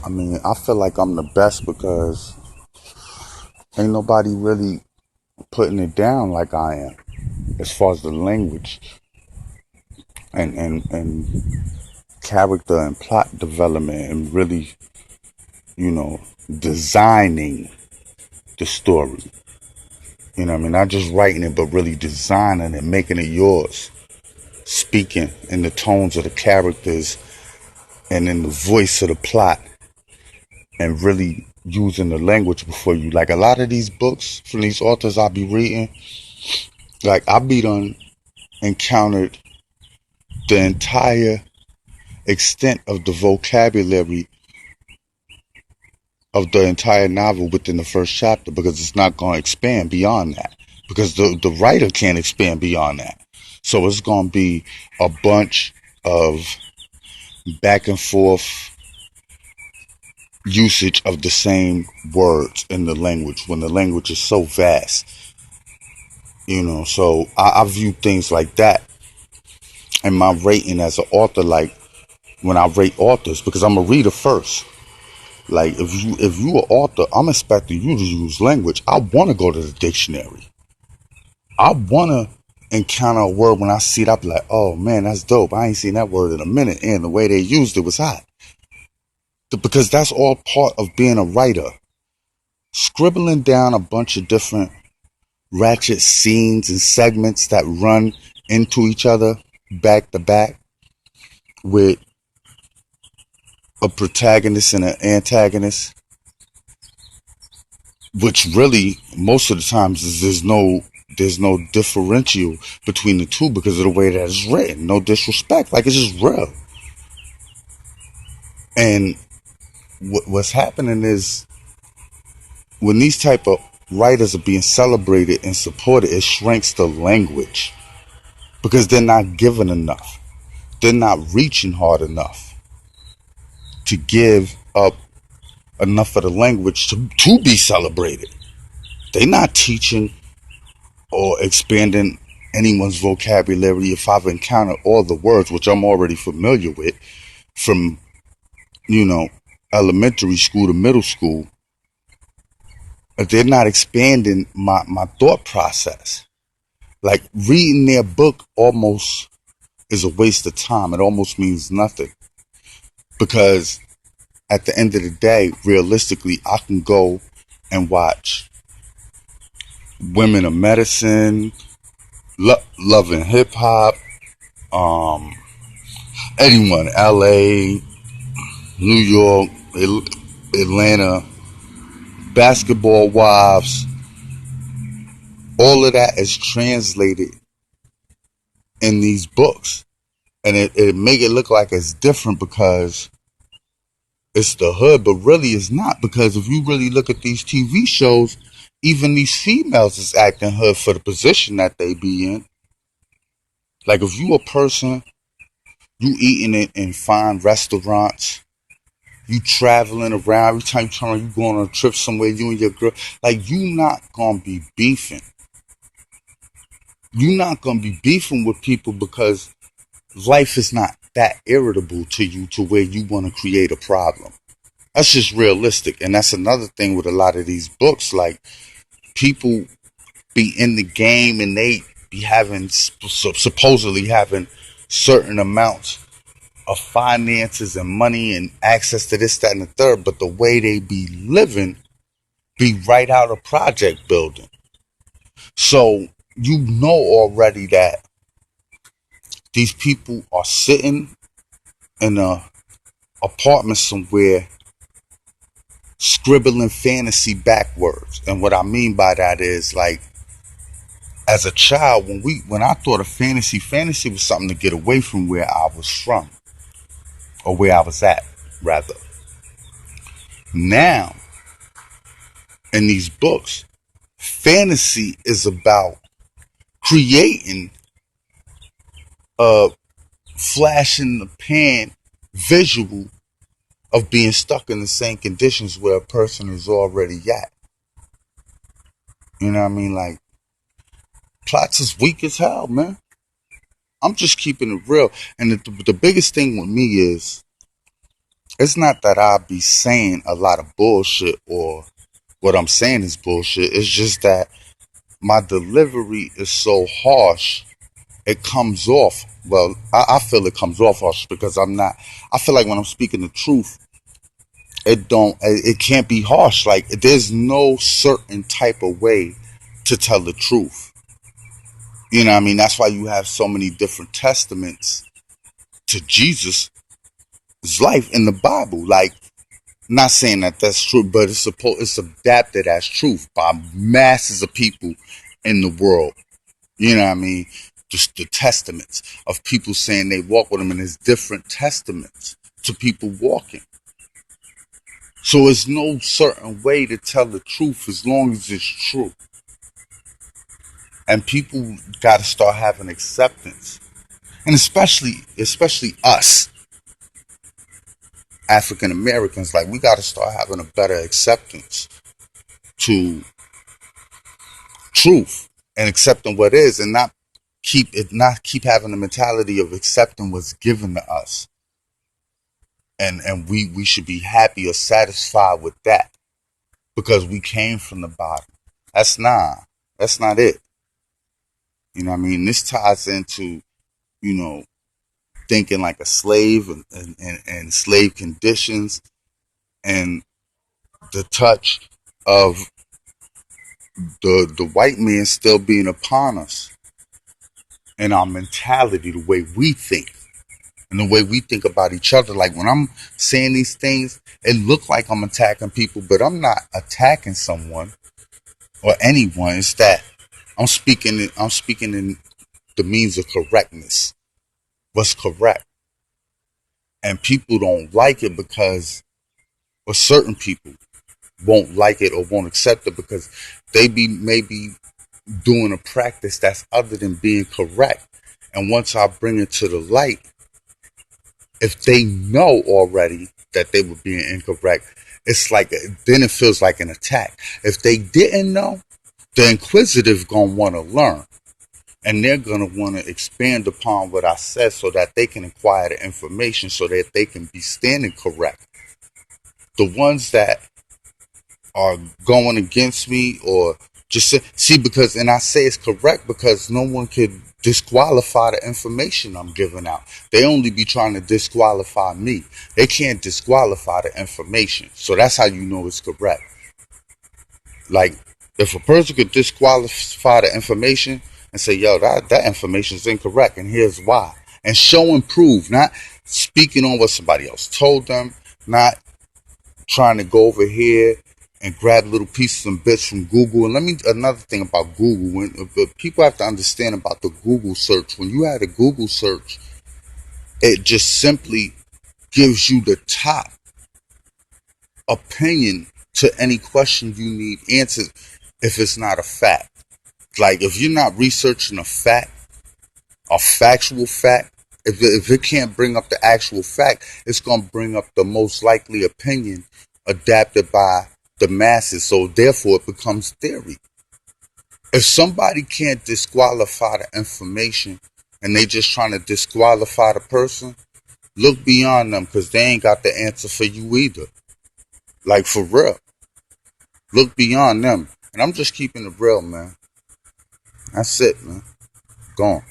I mean, I feel like I'm the best because ain't nobody really putting it down like I am as far as the language and character and plot development and really, you know, designing the story. You know what I mean? Not just writing it, but really designing it, making it yours. Speaking in the tones of the characters and in the voice of the plot and really using the language before you. Like a lot of these books from these authors I be reading, like I be done encountered the entire extent of the vocabulary of the entire novel within the first chapter because it's not going to expand beyond that because the writer can't expand beyond that. So it's going to be a bunch of back and forth usage of the same words in the language when the language is so vast. So I view things like that and my rating as an author, like when I rate authors, because I'm a reader first. Like if you an author, I'm expecting you to use language. I want to go to the dictionary. I want to encounter a word when I see it. I be like, oh man, that's dope. I ain't seen that word in a minute, and the way they used it was hot. Because that's all part of being a writer. Scribbling down a bunch of different ratchet scenes and segments that run into each other back to back with a protagonist and an antagonist, which really most of the times is there's no differential between the two because of the way that it's written. No disrespect, like it's just real. And what's happening is when these type of writers are being celebrated and supported, it shrinks the language because they're not giving enough. They're not reaching hard enough to give up enough of the language to be celebrated. They're not teaching or expanding anyone's vocabulary if I've encountered all the words, which I'm already familiar with, from, you know, elementary school to middle school. They're not expanding my thought process. Like reading their book almost is a waste of time. It almost means nothing. Because at the end of the day, realistically, I can go and watch Women of Medicine, Love and Hip Hop, anyone, LA, New York, Atlanta, Basketball Wives, all of that is translated in these books. And it make it look like it's different because it's the hood, but really it's not. Because if you really look at these TV shows, even these females is acting hood for the position that they be in. Like if you a person, you eating in fine restaurants, you traveling around, every time you turn around, you going on a trip somewhere, you and your girl, like you not gonna be beefing. You're not gonna be beefing with people because life is not that irritable to you to where you want to create a problem. That's just realistic. And that's another thing with a lot of these books. Like people be in the game and they be having supposedly having certain amounts of finances and money and access to this, that, and the third, but the way they be living be right out of project building. So you know already that these people are sitting in a apartment somewhere scribbling fantasy backwards. And what I mean by that is like as a child, when I thought of fantasy was something to get away from where I was from. Or where I was at, rather. Now, in these books, fantasy is about creating a flash in the pan visual of being stuck in the same conditions where a person is already at. You know what I mean? Like, plots is weak as hell, man. I'm just keeping it real. And the biggest thing with me is It's not that I be saying a lot of bullshit or what I'm saying is bullshit. It's just that my delivery is so harsh. It comes off. Well, I feel it comes off harsh because I'm not. I feel like when I'm speaking the truth, it can't be harsh. Like there's no certain type of way to tell the truth. You know what I mean? That's why you have so many different testaments to Jesus' life in the Bible. Like, not saying that that's true, but it's adapted as truth by masses of people in the world. You know what I mean? Just the testaments of people saying they walk with him, and there's different testaments to people walking. So it's no certain way to tell the truth as long as it's true. And people got to start having acceptance. And especially us African Americans, like we got to start having a better acceptance to truth and accepting what is, and not keep having the mentality of accepting what's given to us. And we should be happy or satisfied with that because we came from the bottom. That's not it. You know what I mean? This ties into, you know, thinking like a slave and slave conditions and the touch of the white man still being upon us and our mentality, the way we think and the way we think about each other. Like when I'm saying these things, it look like I'm attacking people, but I'm not attacking someone or anyone. It's that I'm speaking in the means of correctness. What's correct. And people don't like it because, or certain people won't like it or won't accept it because they be maybe doing a practice that's other than being correct. And once I bring it to the light, if they know already that they were being incorrect, it's like, then it feels like an attack. If they didn't know, the inquisitive gonna want to learn. And they're going to want to expand upon what I said so that they can acquire the information so that they can be standing correct. The ones that are going against me or just see, because, and I say it's correct because no one could disqualify the information I'm giving out. They only be trying to disqualify me. They can't disqualify the information. So that's how you know it's correct. Like, if a person could disqualify the information and say, yo, that information is incorrect, and here's why, and show and prove, not speaking on what somebody else told them, not trying to go over here and grab little pieces and bits from Google. And another thing about Google, when people have to understand about the Google search, when you have a Google search, it just simply gives you the top opinion to any question you need answered if it's not a fact. Like if you're not researching a fact, a factual fact, if it can't bring up the actual fact, it's going to bring up the most likely opinion adapted by the masses. So therefore it becomes theory. If somebody can't disqualify the information and they just trying to disqualify the person, look beyond them because they ain't got the answer for you either. Like for real. Look beyond them. And I'm just keeping it real, man. That's it, man. Gone.